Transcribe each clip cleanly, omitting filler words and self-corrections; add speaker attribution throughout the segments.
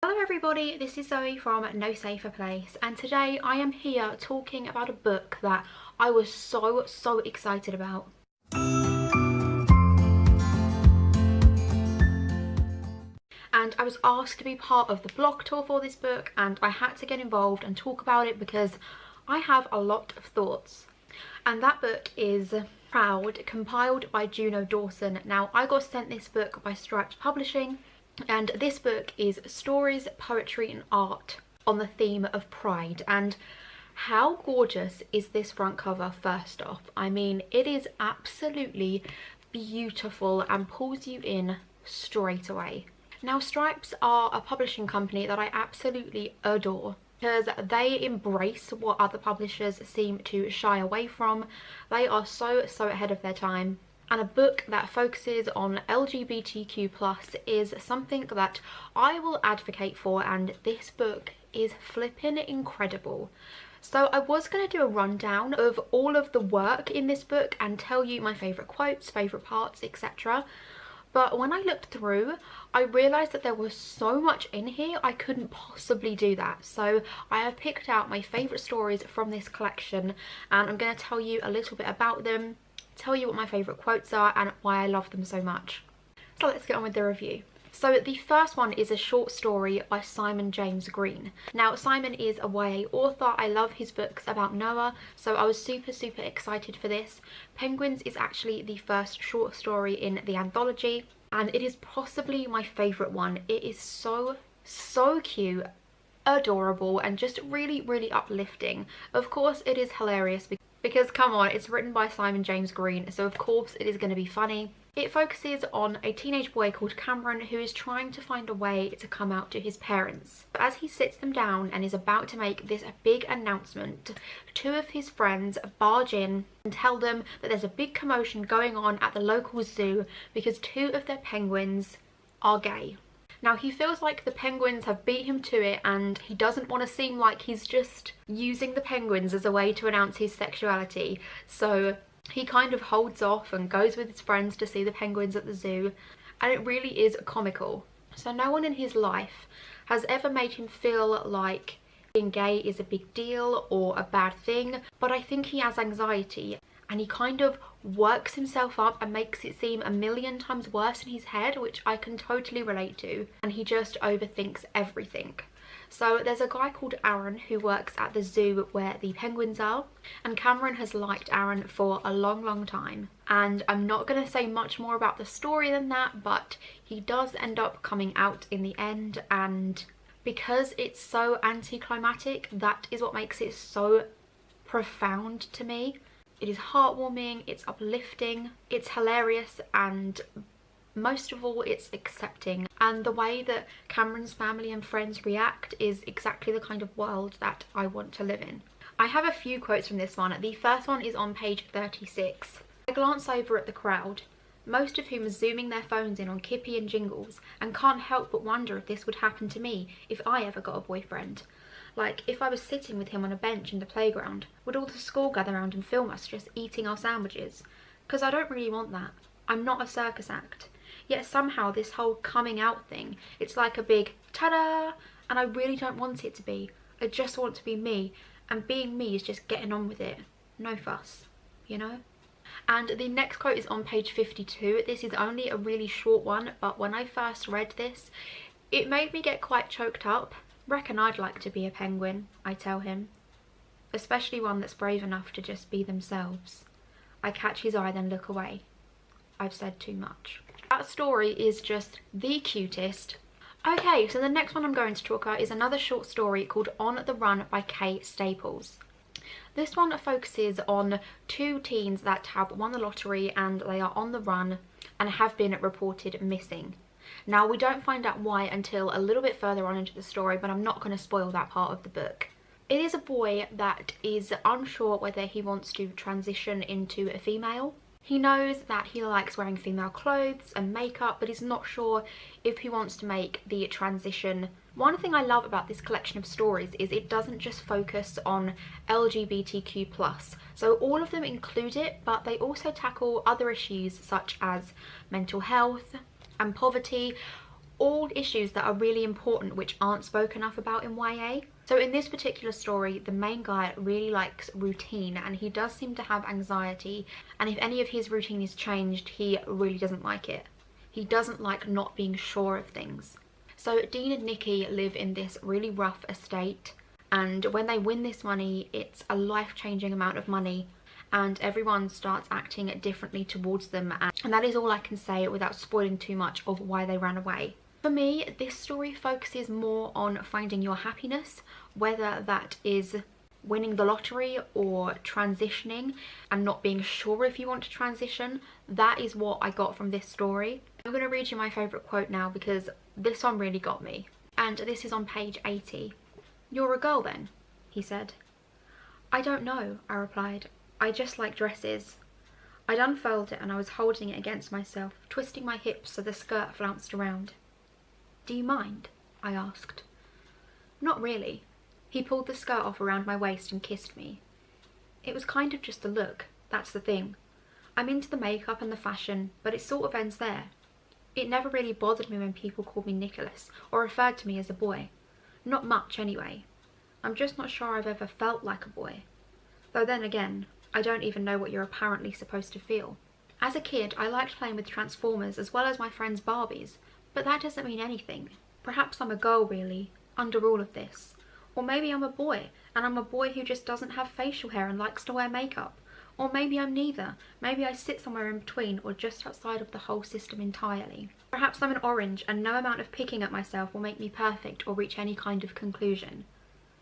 Speaker 1: Hello everybody, this is Zoe from No Safer Place, and today I am here talking about a book that I was so excited about. And I was asked to be part of the blog tour for this book, and I had to get involved and talk about it because I have a lot of thoughts. And that book is Proud, compiled by Juno Dawson. Now, I got sent this book by Stripes Publishing, and this book is stories, poetry and art on the theme of pride. And how gorgeous is this front cover, first off? I mean, it is absolutely beautiful and pulls you in straight away. Now, Stripes are a publishing company that I absolutely adore because they embrace what other publishers seem to shy away from. They are so ahead of their time. And a book that focuses on LGBTQ+ is something that I will advocate for, and this book is flipping incredible. So I was going to do a rundown of all of the work in this book and tell you my favourite quotes, favourite parts, etc. But when I looked through, I realised that there was so much in here I couldn't possibly do that. So I have picked out my favourite stories from this collection, and I'm going to tell you a little bit about them, tell you what my favourite quotes are and why I love them so much. So let's get on with the review. So the first one is a short story by Simon James Green. Now, Simon is a YA author. I love his books about Noah, so I was super excited for this. Penguins is actually the first short story in the anthology, and it is possibly my favourite one. It is so cute, adorable, and just really uplifting. Of course, it is hilarious because come on, it's written by Simon James Green, so of course it is going to be funny. It focuses on a teenage boy called Cameron who is trying to find a way to come out to his parents. As he sits them down and is about to make this big announcement, two of his friends barge in and tell them that there's a big commotion going on at the local zoo because two of their penguins are gay. Now, he feels like the penguins have beat him to it, and he doesn't want to seem like he's just using the penguins as a way to announce his sexuality. So he kind of holds off and goes with his friends to see the penguins at the zoo, and it really is comical. So no one in his life has ever made him feel like being gay is a big deal or a bad thing, but I think he has anxiety, and he kind of works himself up and makes it seem a million times worse in his head, which I can totally relate to, and he just overthinks everything. So there's a guy called Aaron who works at the zoo where the penguins are, and Cameron has liked Aaron for a long time. And I'm not going to say much more about the story than that, but he does end up coming out in the end, and because it's so anticlimactic, that is what makes it so profound to me. It is heartwarming, it's uplifting, it's hilarious, and most of all, it's accepting. And the way that Cameron's family and friends react is exactly the kind of world that I want to live in. I have a few quotes from this one. The first one is on page 36. I glance over at the crowd, most of whom are zooming their phones in on Kippy and Jingles, and can't help but wonder if this would happen to me if I ever got a boyfriend. Like, if I was sitting with him on a bench in the playground, would all the school gather around and film us just eating our sandwiches? Because I don't really want that. I'm not a circus act. Yet somehow this whole coming out thing, it's like a big ta-da, and I really don't want it to be. I just want to be me, and being me is just getting on with it. No fuss, you know? And the next quote is on page 52. This is only a really short one, but when I first read this, it made me get quite choked up. Reckon I'd like to be a penguin, I tell him. Especially one that's brave enough to just be themselves. I catch his eye, then look away. I've said too much. That story is just the cutest. Okay, so the next one I'm going to talk about is another short story called On the Run by Kay Staples. This one focuses on two teens that have won the lottery and they are on the run and have been reported missing. Now, we don't find out why until a little bit further on into the story, but I'm not going to spoil that part of the book. It is a boy that is unsure whether he wants to transition into a female. He knows that he likes wearing female clothes and makeup, but he's not sure if he wants to make the transition. One thing I love about this collection of stories is it doesn't just focus on LGBTQ+. So all of them include it, but they also tackle other issues such as mental health and poverty, all issues that are really important which aren't spoken enough about in YA. So in this particular story, the main guy really likes routine, and he does seem to have anxiety, and if any of his routine is changed, he really doesn't like it. He doesn't like not being sure of things. So Dean and Nikki live in this really rough estate, and when they win this money, it's a life-changing amount of money, and everyone starts acting differently towards them, and that is all I can say without spoiling too much of why they ran away. For me, this story focuses more on finding your happiness, whether that is winning the lottery or transitioning and not being sure if you want to transition. That is what I got from this story. I'm going to read you my favourite quote now because this one really got me, and this is on page 80. "You're a girl then?" he said. "I don't know," I replied. "I just like dresses." I'd unfurled it and I was holding it against myself, twisting my hips so the skirt flounced around. "Do you mind?" I asked. "Not really." He pulled the skirt off around my waist and kissed me. "It was kind of just a look, that's the thing. I'm into the makeup and the fashion, but it sort of ends there. It never really bothered me when people called me Nicholas or referred to me as a boy. Not much anyway. I'm just not sure I've ever felt like a boy. Though then again, I don't even know what you're apparently supposed to feel. As a kid, I liked playing with Transformers as well as my friends' Barbies, but that doesn't mean anything. Perhaps I'm a girl really, under all of this. Or maybe I'm a boy, and I'm a boy who just doesn't have facial hair and likes to wear makeup. Or maybe I'm neither. Maybe I sit somewhere in between or just outside of the whole system entirely. Perhaps I'm an orange and no amount of picking at myself will make me perfect or reach any kind of conclusion.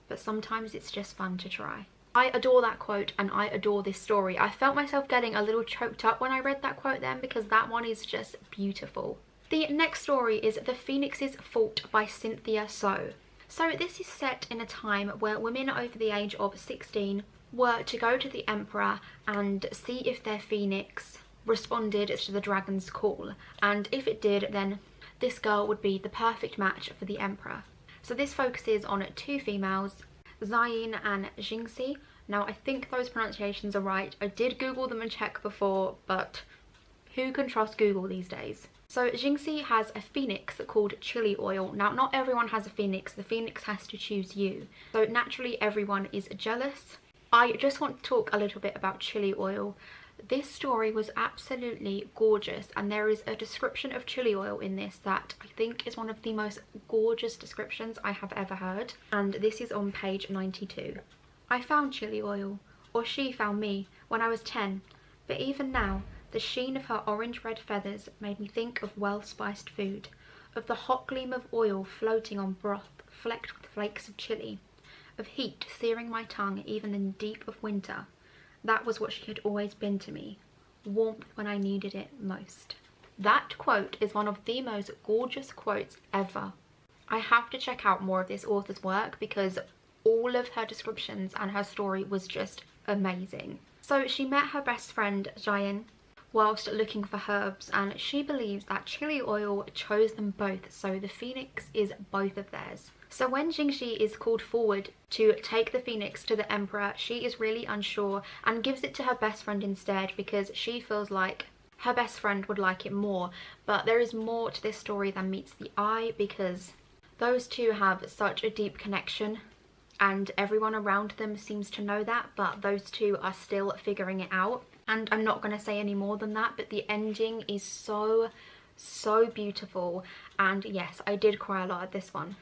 Speaker 1: But sometimes it's just fun to try." I adore that quote and I adore this story. I felt myself getting a little choked up when I read that quote then because that one is just beautiful. The next story is The Phoenix's Fault by Cynthia So. So this is set in a time where women over the age of 16 were to go to the Emperor and see if their phoenix responded to the dragon's call, and if it did, then this girl would be the perfect match for the Emperor. So this focuses on two females, Zayn and Jingxi. Now I think those pronunciations are right. I did Google them and check before, but who can trust Google these days? So Jingxi has a phoenix called Chili Oil. Now not everyone has a phoenix, the phoenix has to choose you. So naturally everyone is jealous. I just want to talk a little bit about Chili Oil. This story was absolutely gorgeous, and there is a description of chili oil in this that I think is one of the most gorgeous descriptions I have ever heard, and this is on page 92. "I found chili oil, or she found me, when I was 10, but even now the sheen of her orange-red feathers made me think of well-spiced food, of the hot gleam of oil floating on broth flecked with flakes of chili, of heat searing my tongue even in the deep of winter. That was what she had always been to me, warmth when I needed it most." That quote is one of the most gorgeous quotes ever. I have to check out more of this author's work because all of her descriptions and her story was just amazing. So she met her best friend Zayn whilst looking for herbs, and she believes that chili oil chose them both, so the phoenix is both of theirs. So when Jingxi is called forward to take the phoenix to the Emperor, she is really unsure and gives it to her best friend instead because she feels like her best friend would like it more. But there is more to this story than meets the eye because those two have such a deep connection and everyone around them seems to know that, but those two are still figuring it out. And I'm not going to say any more than that, but the ending is so beautiful, and yes, I did cry a lot at this one.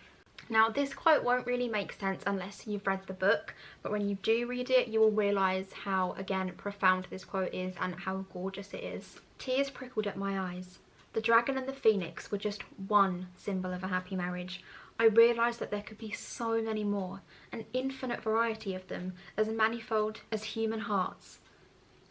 Speaker 1: Now this quote won't really make sense unless you've read the book, but when you do read it you will realise how, again, profound this quote is and how gorgeous it is. "Tears prickled at my eyes. The dragon and the phoenix were just one symbol of a happy marriage. I realised that there could be so many more, an infinite variety of them, as manifold as human hearts.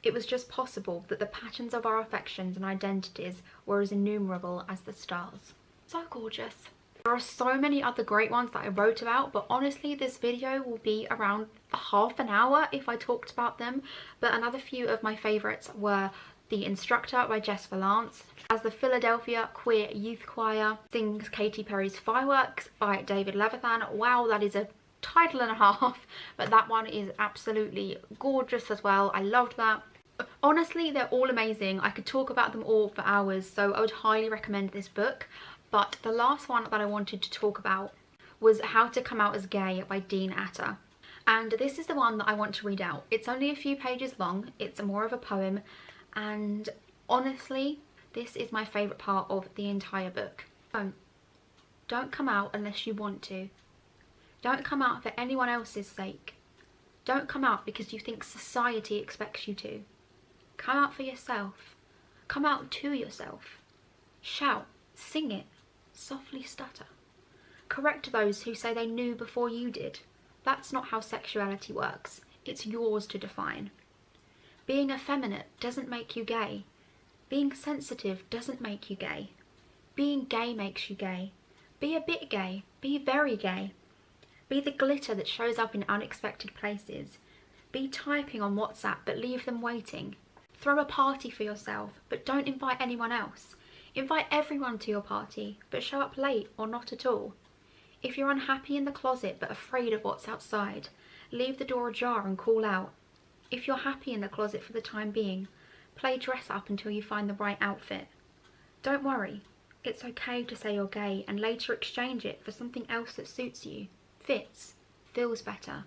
Speaker 1: It was just possible that the patterns of our affections and identities were as innumerable as the stars." So gorgeous. There are so many other great ones that I wrote about, but honestly this video will be around half an hour if I talked about them. But another few of my favourites were The Instructor by Jess Valance, As the Philadelphia Queer Youth Choir Sings Katy Perry's Fireworks by David Levithan. Wow, that is a title and a half, but that one is absolutely gorgeous as well. I loved that. Honestly, they're all amazing. I could talk about them all for hours, so I would highly recommend this book. But the last one that I wanted to talk about was How to Come Out as Gay by Dean Atta. And this is the one that I want to read out. It's only a few pages long, it's more of a poem, and honestly, this is my favourite part of the entire book. Don't come out unless you want to. Don't come out for anyone else's sake. Don't come out because you think society expects you to. Come out for yourself. Come out to yourself. Shout, sing it, softly stutter. Correct those who say they knew before you did. That's not how sexuality works. It's yours to define. Being effeminate doesn't make you gay. Being sensitive doesn't make you gay. Being gay makes you gay. Be a bit gay. Be very gay. Be the glitter that shows up in unexpected places. Be typing on WhatsApp but leave them waiting. Throw a party for yourself but don't invite anyone else. Invite everyone to your party but show up late or not at all. If you're unhappy in the closet but afraid of what's outside, leave the door ajar and call out. If you're happy in the closet for the time being, play dress up until you find the right outfit. Don't worry, it's okay to say you're gay and later exchange it for something else that suits you, fits, feels better.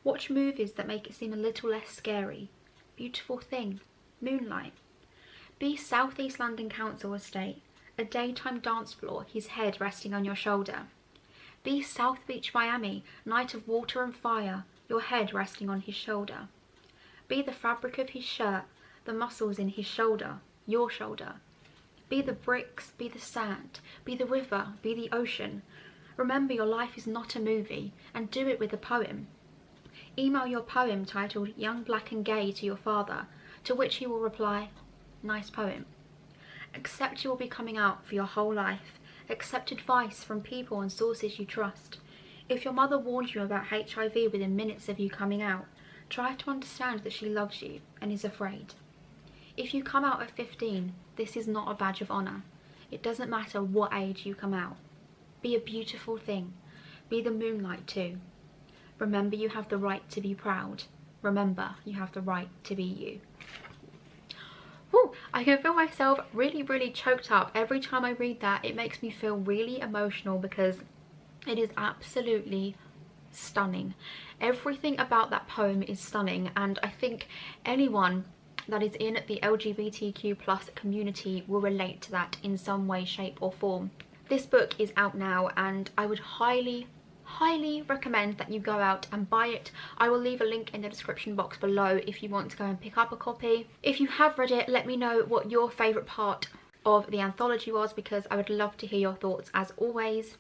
Speaker 1: Watch movies that make it seem a little less scary. Beautiful Thing, Moonlight. Be South East London Council Estate, a daytime dance floor, his head resting on your shoulder. Be South Beach, Miami, night of water and fire, your head resting on his shoulder. Be the fabric of his shirt, the muscles in his shoulder, your shoulder. Be the bricks, be the sand, be the river, be the ocean. Remember your life is not a movie, and do it with a poem. Email your poem titled Young, Black and Gay to your father, to which he will reply, nice poem. Accept you will be coming out for your whole life. Accept advice from people and sources you trust. If your mother warned you about HIV within minutes of you coming out, try to understand that she loves you and is afraid. If you come out at 15, this is not a badge of honour. It doesn't matter what age you come out. Be a beautiful thing. Be the moonlight too. Remember you have the right to be proud. Remember you have the right to be you. Woo, I can feel myself really choked up every time I read that. It makes me feel really emotional because it is absolutely stunning. Everything about that poem is stunning, and I think anyone that is in the LGBTQ plus community will relate to that in some way, shape or form. This book is out now and I would highly recommend that you go out and buy it. I will leave a link in the description box below if you want to go and pick up a copy. If you have read it, let me know what your favourite part of the anthology was, because I would love to hear your thoughts as always.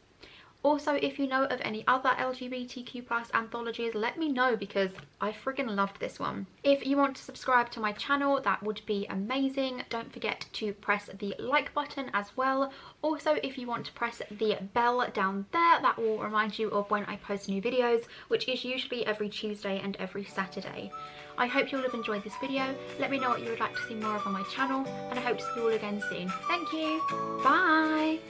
Speaker 1: Also, if you know of any other LGBTQ plus anthologies, let me know because I friggin' loved this one. If you want to subscribe to my channel, that would be amazing. Don't forget to press the like button as well. Also, if you want to press the bell down there, that will remind you of when I post new videos, which is usually every Tuesday and every Saturday. I hope you all have enjoyed this video. Let me know what you would like to see more of on my channel, and I hope to see you all again soon. Thank you. Bye.